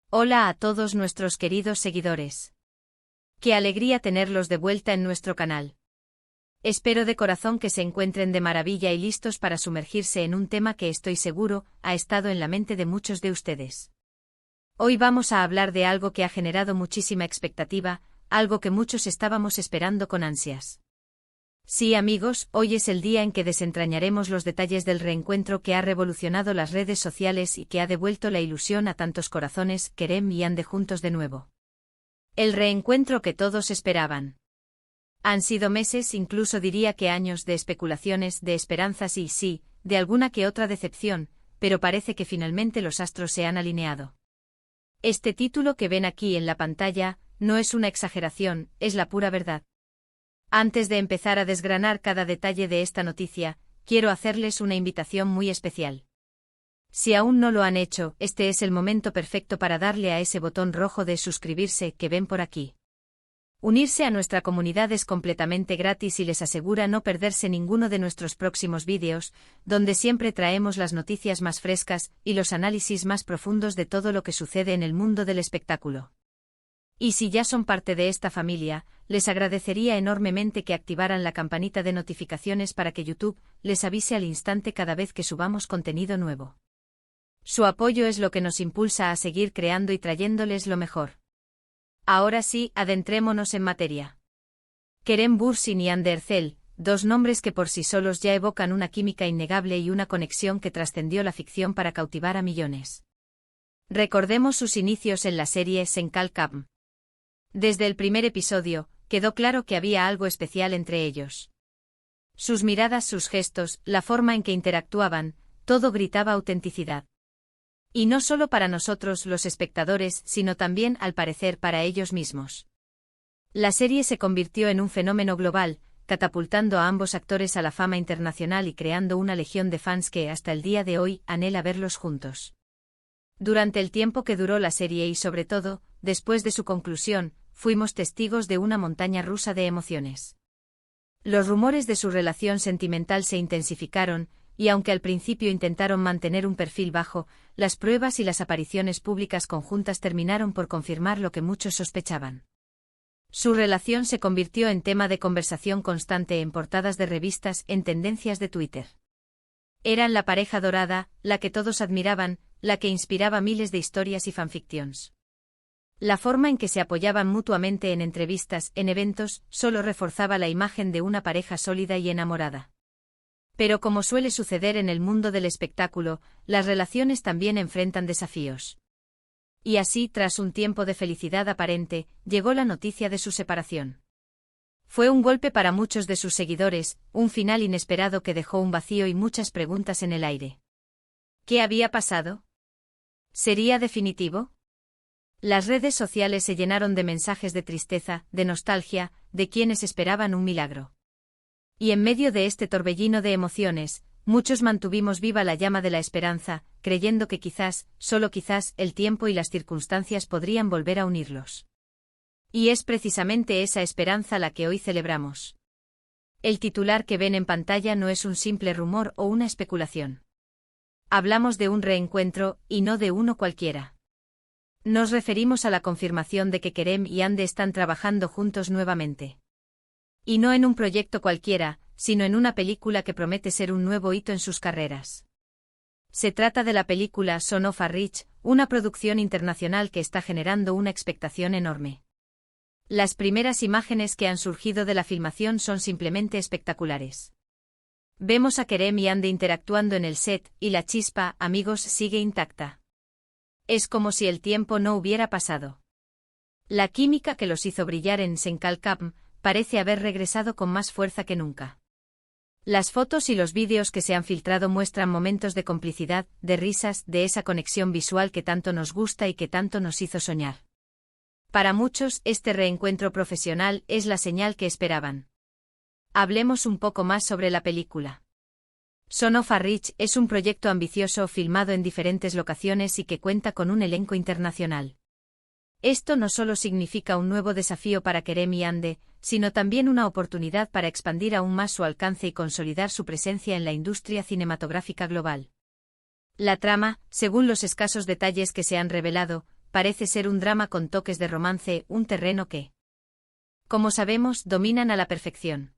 Hola a todos nuestros queridos seguidores. Qué alegría tenerlos de vuelta en nuestro canal. Espero de corazón que se encuentren de maravilla y listos para sumergirse en un tema que estoy seguro ha estado en la mente de muchos de ustedes. Hoy vamos a hablar de algo que ha generado muchísima expectativa, algo que muchos estábamos esperando con ansias. Sí, amigos, hoy es el día en que desentrañaremos los detalles del reencuentro que ha revolucionado las redes sociales y que ha devuelto la ilusión a tantos corazones. Kerem y Yandé juntos de nuevo. El reencuentro que todos esperaban. Han sido meses, incluso diría que años de especulaciones, de esperanzas y, sí, de alguna que otra decepción, pero parece que finalmente los astros se han alineado. Este título que ven aquí en la pantalla no es una exageración, es la pura verdad. Antes de empezar a desgranar cada detalle de esta noticia, quiero hacerles una invitación muy especial. Si aún no lo han hecho, este es el momento perfecto para darle a ese botón rojo de suscribirse que ven por aquí. Unirse a nuestra comunidad es completamente gratis y les asegura no perderse ninguno de nuestros próximos vídeos, donde siempre traemos las noticias más frescas y los análisis más profundos de todo lo que sucede en el mundo del espectáculo. Y si ya son parte de esta familia, les agradecería enormemente que activaran la campanita de notificaciones para que YouTube les avise al instante cada vez que subamos contenido nuevo. Su apoyo es lo que nos impulsa a seguir creando y trayéndoles lo mejor. Ahora sí, adentrémonos en materia. Kerem Bürsin y Yandé Erçel, dos nombres que por sí solos ya evocan una química innegable y una conexión que trascendió la ficción para cautivar a millones. Recordemos sus inicios en la serie Senkalkam. Desde el primer episodio, quedó claro que había algo especial entre ellos. Sus miradas, sus gestos, la forma en que interactuaban, todo gritaba autenticidad. Y no solo para nosotros los espectadores, sino también, al parecer, para ellos mismos. La serie se convirtió en un fenómeno global, catapultando a ambos actores a la fama internacional y creando una legión de fans que, hasta el día de hoy, anhela verlos juntos. Durante el tiempo que duró la serie y sobre todo, después de su conclusión, fuimos testigos de una montaña rusa de emociones. Los rumores de su relación sentimental se intensificaron, y aunque al principio intentaron mantener un perfil bajo, las pruebas y las apariciones públicas conjuntas terminaron por confirmar lo que muchos sospechaban. Su relación se convirtió en tema de conversación constante en portadas de revistas, en tendencias de Twitter. Eran la pareja dorada, la que todos admiraban, la que inspiraba miles de historias y fanfictions. La forma en que se apoyaban mutuamente en entrevistas, en eventos, solo reforzaba la imagen de una pareja sólida y enamorada. Pero como suele suceder en el mundo del espectáculo, las relaciones también enfrentan desafíos. Y así, tras un tiempo de felicidad aparente, llegó la noticia de su separación. Fue un golpe para muchos de sus seguidores, un final inesperado que dejó un vacío y muchas preguntas en el aire. ¿Qué había pasado? ¿Sería definitivo? Las redes sociales se llenaron de mensajes de tristeza, de nostalgia, de quienes esperaban un milagro. Y en medio de este torbellino de emociones, muchos mantuvimos viva la llama de la esperanza, creyendo que quizás, solo quizás, el tiempo y las circunstancias podrían volver a unirlos. Y es precisamente esa esperanza la que hoy celebramos. El titular que ven en pantalla no es un simple rumor o una especulación. Hablamos de un reencuentro, y no de uno cualquiera. Nos referimos a la confirmación de que Kerem y Yandé están trabajando juntos nuevamente. Y no en un proyecto cualquiera, sino en una película que promete ser un nuevo hito en sus carreras. Se trata de la película Son of a Rich, una producción internacional que está generando una expectación enorme. Las primeras imágenes que han surgido de la filmación son simplemente espectaculares. Vemos a Kerem y Yandé interactuando en el set, y la chispa, amigos, sigue intacta. Es como si el tiempo no hubiera pasado. La química que los hizo brillar en Senkalkam parece haber regresado con más fuerza que nunca. Las fotos y los vídeos que se han filtrado muestran momentos de complicidad, de risas, de esa conexión visual que tanto nos gusta y que tanto nos hizo soñar. Para muchos, este reencuentro profesional es la señal que esperaban. Hablemos un poco más sobre la película. Son of a Rich es un proyecto ambicioso filmado en diferentes locaciones y que cuenta con un elenco internacional. Esto no solo significa un nuevo desafío para Kerem y Yandé, sino también una oportunidad para expandir aún más su alcance y consolidar su presencia en la industria cinematográfica global. La trama, según los escasos detalles que se han revelado, parece ser un drama con toques de romance, un terreno que, como sabemos, dominan a la perfección.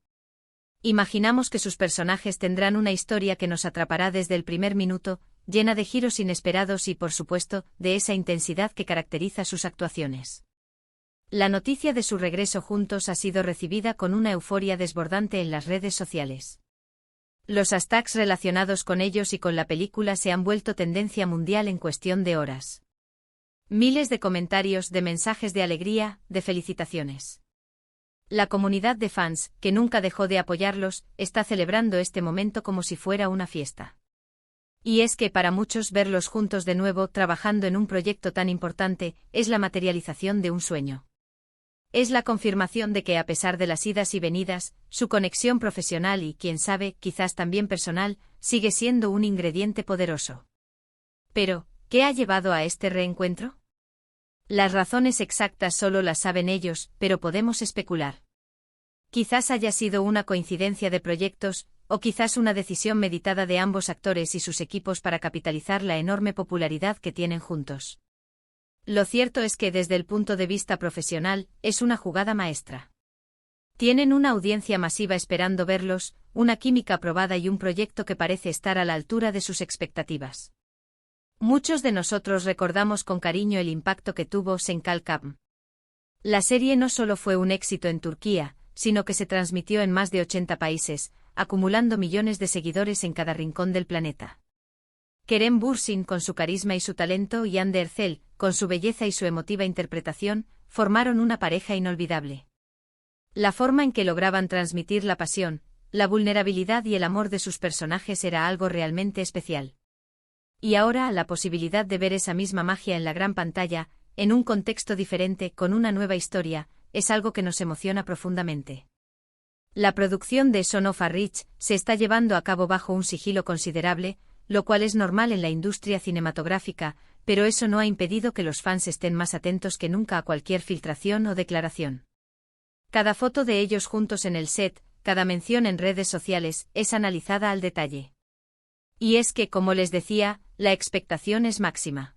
Imaginamos que sus personajes tendrán una historia que nos atrapará desde el primer minuto, llena de giros inesperados y, por supuesto, de esa intensidad que caracteriza sus actuaciones. La noticia de su regreso juntos ha sido recibida con una euforia desbordante en las redes sociales. Los hashtags relacionados con ellos y con la película se han vuelto tendencia mundial en cuestión de horas. Miles de comentarios, de mensajes de alegría, de felicitaciones. La comunidad de fans, que nunca dejó de apoyarlos, está celebrando este momento como si fuera una fiesta. Y es que para muchos verlos juntos de nuevo trabajando en un proyecto tan importante, es la materialización de un sueño. Es la confirmación de que a pesar de las idas y venidas, su conexión profesional y, quién sabe, quizás también personal, sigue siendo un ingrediente poderoso. Pero, ¿qué ha llevado a este reencuentro? Las razones exactas solo las saben ellos, pero podemos especular. Quizás haya sido una coincidencia de proyectos, o quizás una decisión meditada de ambos actores y sus equipos para capitalizar la enorme popularidad que tienen juntos. Lo cierto es que desde el punto de vista profesional, es una jugada maestra. Tienen una audiencia masiva esperando verlos, una química probada y un proyecto que parece estar a la altura de sus expectativas. Muchos de nosotros recordamos con cariño el impacto que tuvo Senkalkam. La serie no solo fue un éxito en Turquía, sino que se transmitió en más de 80 países, acumulando millones de seguidores en cada rincón del planeta. Kerem Bürsin, con su carisma y su talento, y Hande Erçel, con su belleza y su emotiva interpretación, formaron una pareja inolvidable. La forma en que lograban transmitir la pasión, la vulnerabilidad y el amor de sus personajes era algo realmente especial. Y ahora, la posibilidad de ver esa misma magia en la gran pantalla, en un contexto diferente, con una nueva historia, es algo que nos emociona profundamente. La producción de Son of a Rich se está llevando a cabo bajo un sigilo considerable, lo cual es normal en la industria cinematográfica, pero eso no ha impedido que los fans estén más atentos que nunca a cualquier filtración o declaración. Cada foto de ellos juntos en el set, cada mención en redes sociales, es analizada al detalle. Y es que, como les decía, la expectación es máxima.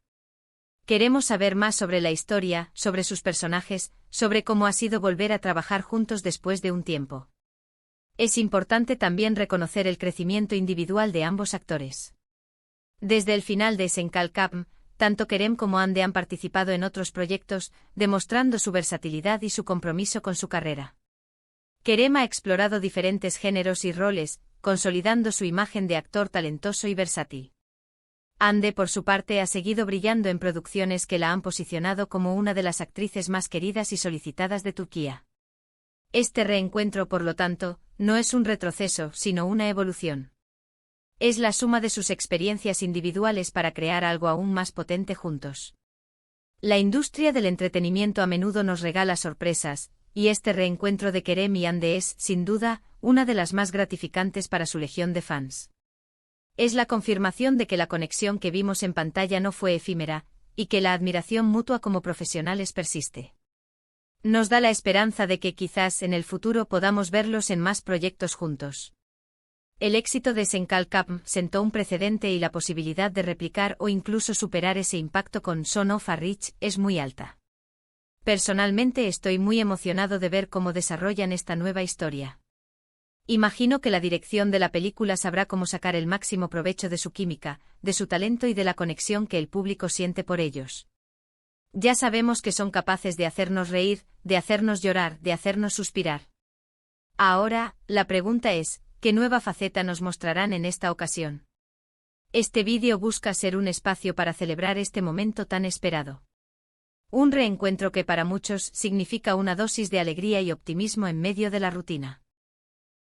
Queremos saber más sobre la historia, sobre sus personajes, sobre cómo ha sido volver a trabajar juntos después de un tiempo. Es importante también reconocer el crecimiento individual de ambos actores. Desde el final de Senkalkam, tanto Kerem como Hande han participado en otros proyectos, demostrando su versatilidad y su compromiso con su carrera. Kerem ha explorado diferentes géneros y roles, consolidando su imagen de actor talentoso y versátil. Hande, por su parte, ha seguido brillando en producciones que la han posicionado como una de las actrices más queridas y solicitadas de Turquía. Este reencuentro, por lo tanto, no es un retroceso, sino una evolución. Es la suma de sus experiencias individuales para crear algo aún más potente juntos. La industria del entretenimiento a menudo nos regala sorpresas, y este reencuentro de Kerem y Hande es, sin duda, una de las más gratificantes para su legión de fans. Es la confirmación de que la conexión que vimos en pantalla no fue efímera, y que la admiración mutua como profesionales persiste. Nos da la esperanza de que quizás en el futuro podamos verlos en más proyectos juntos. El éxito de Senkalkam sentó un precedente y la posibilidad de replicar o incluso superar ese impacto con Son of a Rich es muy alta. Personalmente estoy muy emocionado de ver cómo desarrollan esta nueva historia. Imagino que la dirección de la película sabrá cómo sacar el máximo provecho de su química, de su talento y de la conexión que el público siente por ellos. Ya sabemos que son capaces de hacernos reír, de hacernos llorar, de hacernos suspirar. Ahora, la pregunta es, ¿qué nueva faceta nos mostrarán en esta ocasión? Este vídeo busca ser un espacio para celebrar este momento tan esperado. Un reencuentro que para muchos significa una dosis de alegría y optimismo en medio de la rutina.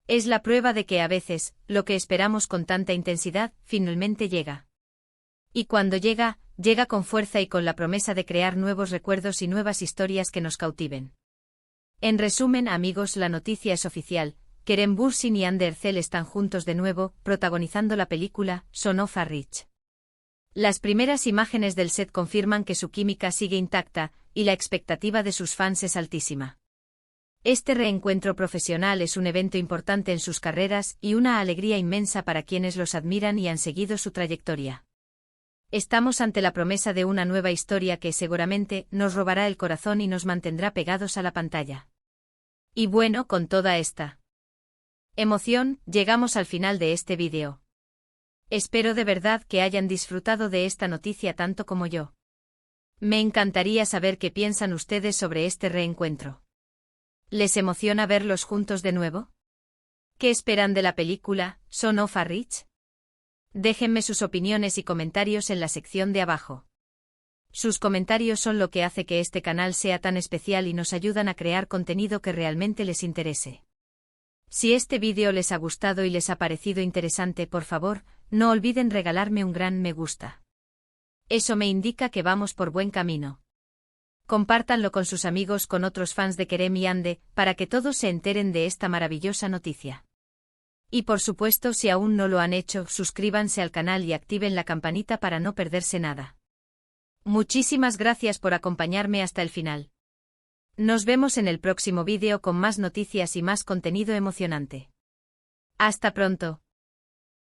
Es la prueba de que a veces, lo que esperamos con tanta intensidad, finalmente llega. Y cuando llega, llega con fuerza y con la promesa de crear nuevos recuerdos y nuevas historias que nos cautiven. En resumen, amigos, la noticia es oficial. Kerem Bürsin y Hande Erçel están juntos de nuevo, protagonizando la película Son of a Rich. Las primeras imágenes del set confirman que su química sigue intacta, y la expectativa de sus fans es altísima. Este reencuentro profesional es un evento importante en sus carreras y una alegría inmensa para quienes los admiran y han seguido su trayectoria. Estamos ante la promesa de una nueva historia que seguramente nos robará el corazón y nos mantendrá pegados a la pantalla. Y bueno, con toda esta emoción, llegamos al final de este vídeo. Espero de verdad que hayan disfrutado de esta noticia tanto como yo. Me encantaría saber qué piensan ustedes sobre este reencuentro. ¿Les emociona verlos juntos de nuevo? ¿Qué esperan de la película Son of a Rich? Déjenme sus opiniones y comentarios en la sección de abajo. Sus comentarios son lo que hace que este canal sea tan especial y nos ayudan a crear contenido que realmente les interese. Si este vídeo les ha gustado y les ha parecido interesante, por favor, no olviden regalarme un gran me gusta. Eso me indica que vamos por buen camino. Compártanlo con sus amigos, con otros fans de Kerem y Ande, para que todos se enteren de esta maravillosa noticia. Y por supuesto, si aún no lo han hecho, suscríbanse al canal y activen la campanita para no perderse nada. Muchísimas gracias por acompañarme hasta el final. Nos vemos en el próximo vídeo con más noticias y más contenido emocionante. Hasta pronto.